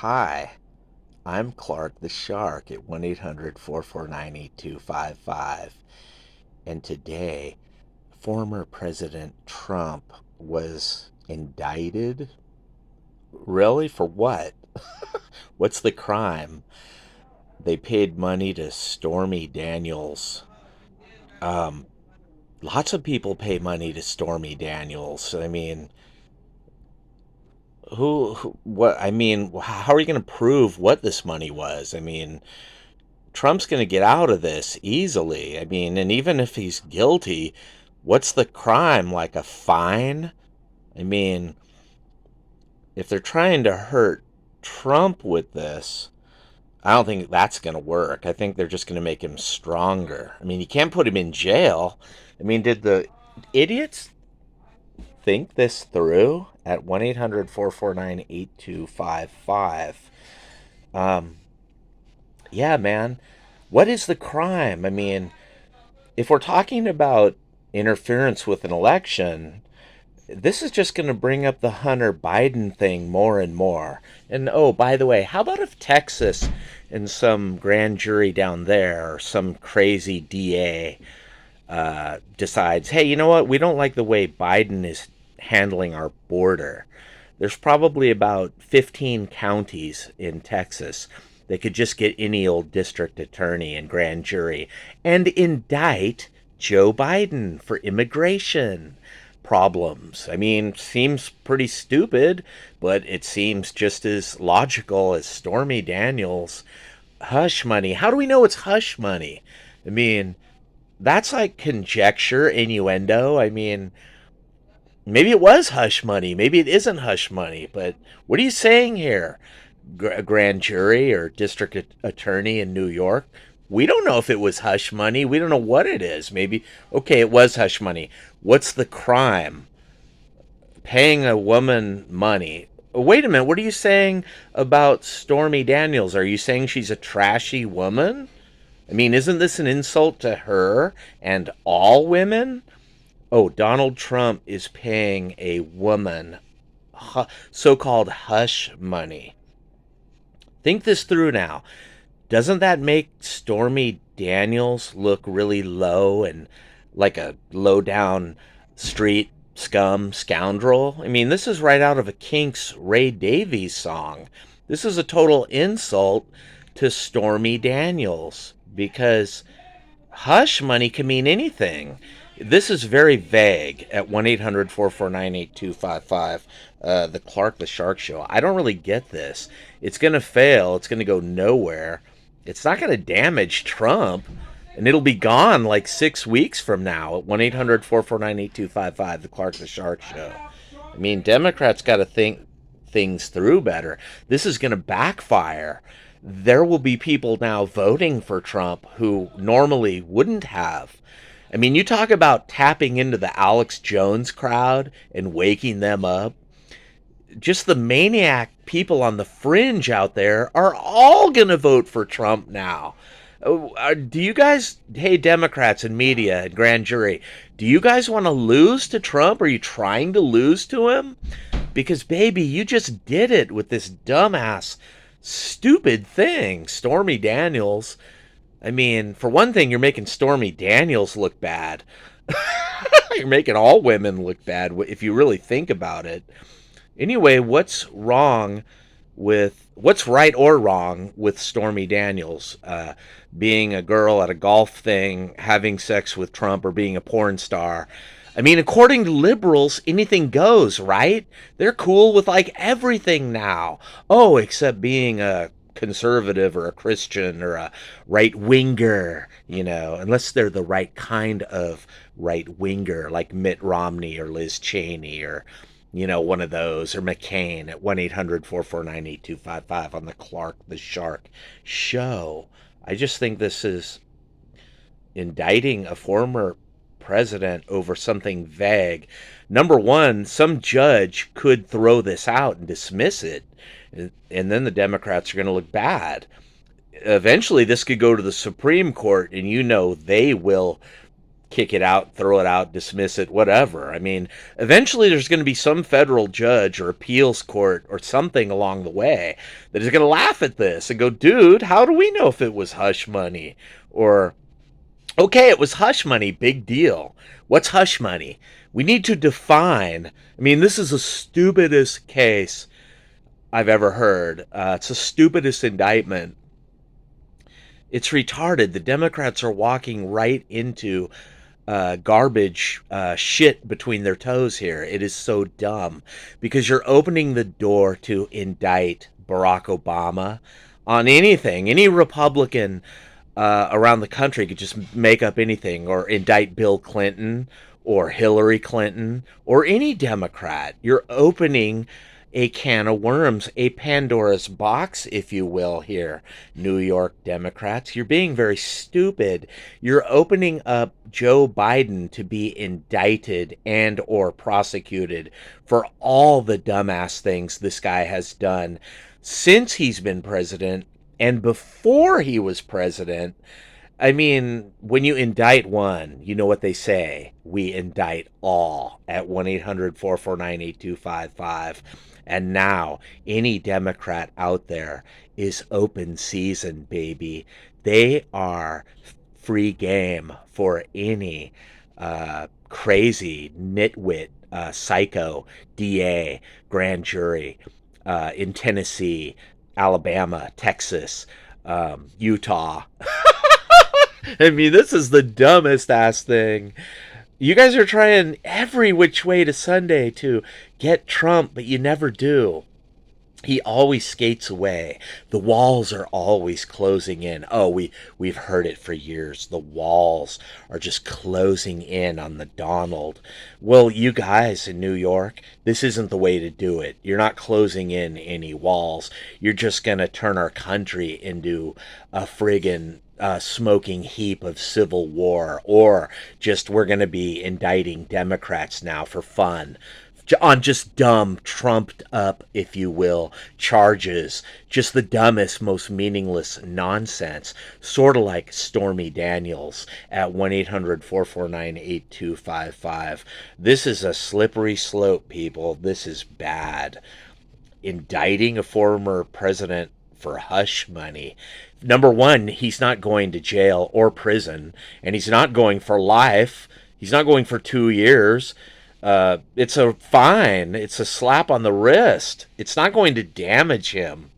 Hi, I'm Clark the Shark at 1-800-449-8255. And today, former President Trump was indicted. Really? For what? What's the crime? They paid money to Stormy Daniels. Um, Lots of people pay money to Stormy Daniels. I mean, what? I mean, how are you going to prove what this money was? I mean, Trump's going to get out of this easily. I mean, and even if he's guilty, what's the crime? Like a fine? I mean, if they're trying to hurt Trump with this, I don't think that's going to work. I think they're just going to make him stronger. I mean, you can't put him in jail. I mean, did the idiots think this through at 1-800-449-8255? Um, yeah, man. What is the crime? I mean, if we're talking about interference with an election, this is just going to bring up the Hunter Biden thing more and more. And oh, by the way, how about if Texas and some grand jury down there or some crazy DA decides, hey, you know what? We don't like the way Biden is handling our border. There's probably about 15 counties in Texas. They could just get any old district attorney and grand jury and indict Joe Biden for immigration problems. I mean, seems pretty stupid, but it seems just as logical as Stormy Daniels. Hush money. How do we know it's hush money? I mean, that's like conjecture, innuendo. I mean, maybe it was hush money. Maybe it isn't hush money. But what are you saying here? Grand jury or district attorney in New York? We don't know if it was hush money. We don't know what it is. Maybe, okay, it was hush money. What's the crime? Paying a woman money. Wait a minute. What are you saying about Stormy Daniels? Are you saying she's a trashy woman? I mean, isn't this an insult to her and all women? Oh, Donald Trump is paying a woman so-called hush money. Think this through now. Doesn't that make Stormy Daniels look really low and like a low down street scum scoundrel? I mean, this is right out of a Kinks Ray Davies song. This is a total insult to Stormy Daniels because hush money can mean anything. This is very vague at 1-800-449-8255. The Clark the Shark Show. I don't really get this. It's going to fail. It's going to go nowhere. It's not going to damage Trump. And it'll be gone like 6 weeks from now at 1-800-449-8255. The Clark the Shark Show. I mean, Democrats got to think things through better. This is going to backfire. There will be people now voting for Trump who normally wouldn't have. I mean, you talk about tapping into the Alex Jones crowd and waking them up. Just the maniac people on the fringe out there are all going to vote for Trump now. Do you guys, hey, Democrats and media and grand jury, do you guys want to lose to Trump? Are you trying to lose to him? Because, baby, you just did it with this dumbass, stupid thing, Stormy Daniels. I mean, for one thing, you're making Stormy Daniels look bad. You're making all women look bad if you really think about it. Anyway, what's right or wrong with Stormy Daniels being a girl at a golf thing, having sex with Trump, or being a porn star? I mean, according to liberals, anything goes, right? They're cool with like everything now. Oh, except being a conservative or a Christian or a right winger, unless they're the right kind of right winger, like Mitt Romney or Liz Cheney or, one of those, or McCain at 1-800-449-8255 on the Clark the Shark Show. I just think this is indicting a former president over something vague. Number one, some judge could throw this out and dismiss it, and then the Democrats are going to look bad. Eventually, this could go to the Supreme Court, and they will kick it out, throw it out, dismiss it, whatever. I mean, eventually there's going to be some federal judge or appeals court or something along the way that is going to laugh at this and go, dude, how do we know if it was hush money? Or, okay, it was hush money, big deal. What's hush money? We need to define. I mean, this is the stupidest case I've ever heard. It's the stupidest indictment. It's retarded. The Democrats are walking right into garbage shit between their toes here. It is so dumb because you're opening the door to indict Barack Obama on anything. Any Republican around the country could just make up anything or indict Bill Clinton or Hillary Clinton or any Democrat. You're opening a can of worms, a Pandora's box, if you will, here, New York Democrats. You're being very stupid. You're opening up Joe Biden to be indicted and or prosecuted for all the dumbass things this guy has done since he's been president and before he was president. I mean, when you indict one, you know what they say. We indict all at 1-800-449-8255. And now, any Democrat out there is open season, baby. They are free game for any crazy, nitwit, psycho, DA, grand jury in Tennessee, Alabama, Texas, Utah. I mean, this is the dumbest ass thing. You guys are trying every which way to Sunday to get Trump, but you never do. He always skates away. The walls are always closing in. Oh, we've heard it for years. The walls are just closing in on the Donald. Well, you guys in New York, this isn't the way to do it. You're not closing in any walls. You're just going to turn our country into a friggin' smoking heap of civil war, or just we're going to be indicting Democrats now for fun on just dumb, trumped up, if you will, charges. Just the dumbest, most meaningless nonsense. Sort of like Stormy Daniels at 1-800-449-8255. This is a slippery slope, people. This is bad. Indicting a former president for hush money. Number one, he's not going to jail or prison, and he's not going for life. He's not going for 2 years. It's a fine. It's a slap on the wrist. It's not going to damage him.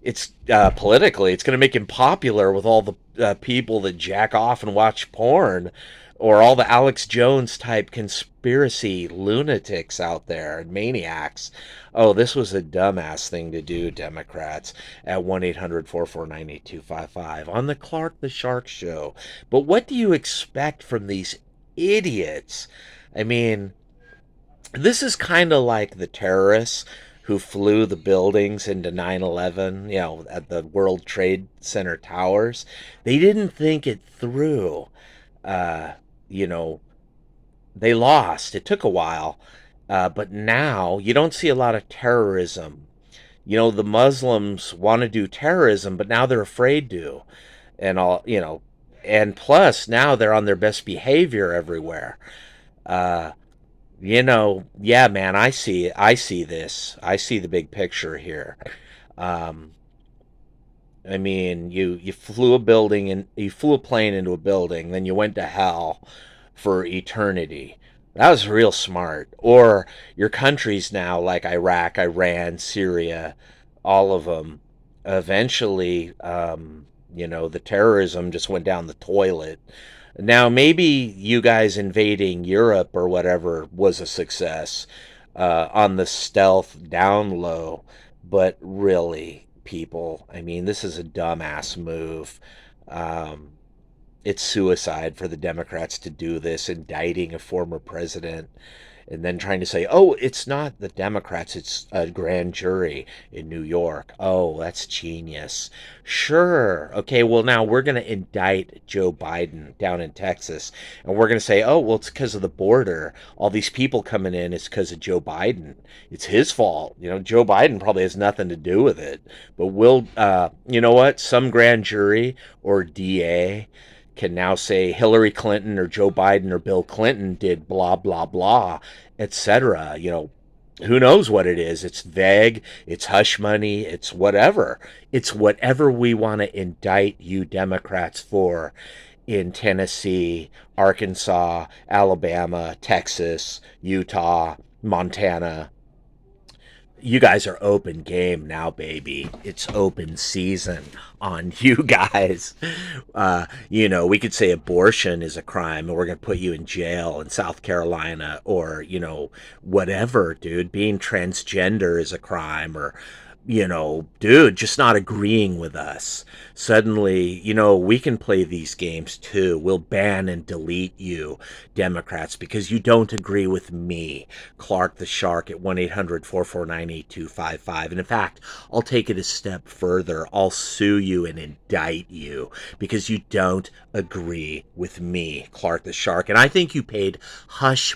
It's politically, it's going to make him popular with all the people that jack off and watch porn, or all the Alex Jones type conspiracy lunatics out there and maniacs. Oh, this was a dumbass thing to do, Democrats, at 1-800-449-8255 on the Clark the Shark Show. But what do you expect from these idiots? I mean, this is kind of like the terrorists who flew the buildings into 9/11, at the World Trade Center towers. They didn't think it through. Uh, you know, they lost. It took a while. But now you don't see a lot of terrorism. The Muslims want to do terrorism, but now they're afraid to. And and plus now they're on their best behavior everywhere. Uh, yeah, man, I see this. I see the big picture here. Um, I mean, you flew a building and you flew a plane into a building, then you went to hell for eternity. That was real smart. Or your countries now, like Iraq, Iran, Syria, all of them, eventually, the terrorism just went down the toilet. Now, maybe you guys invading Europe or whatever was a success on the stealth down low, but really, people, I mean, this is a dumbass move. Um, it's suicide for the Democrats to do this, indicting a former president and then trying to say, oh, it's not the Democrats, it's a grand jury in New York. Oh, that's genius. Sure. Okay, well, now we're going to indict Joe Biden down in Texas. And we're going to say, oh, well, it's because of the border. All these people coming in, it's because of Joe Biden. It's his fault. Joe Biden probably has nothing to do with it. But you know what? Some grand jury or DA can now say Hillary Clinton or Joe Biden or Bill Clinton did blah, blah, blah, etc. Who knows what it is? It's vague, it's hush money, it's whatever. It's whatever we want to indict you Democrats for in Tennessee, Arkansas, Alabama, Texas, Utah, Montana. You guys are open game now, baby. It's open season on you guys. We could say abortion is a crime and we're going to put you in jail in South Carolina, or, whatever, dude. Being transgender is a crime, or, dude, just not agreeing with us. Suddenly, we can play these games too. We'll ban and delete you, Democrats, because you don't agree with me, Clark the Shark, at 1-800-449-8255. And in fact, I'll take it a step further. I'll sue you and indict you because you don't agree with me, Clark the Shark. And I think you paid hush money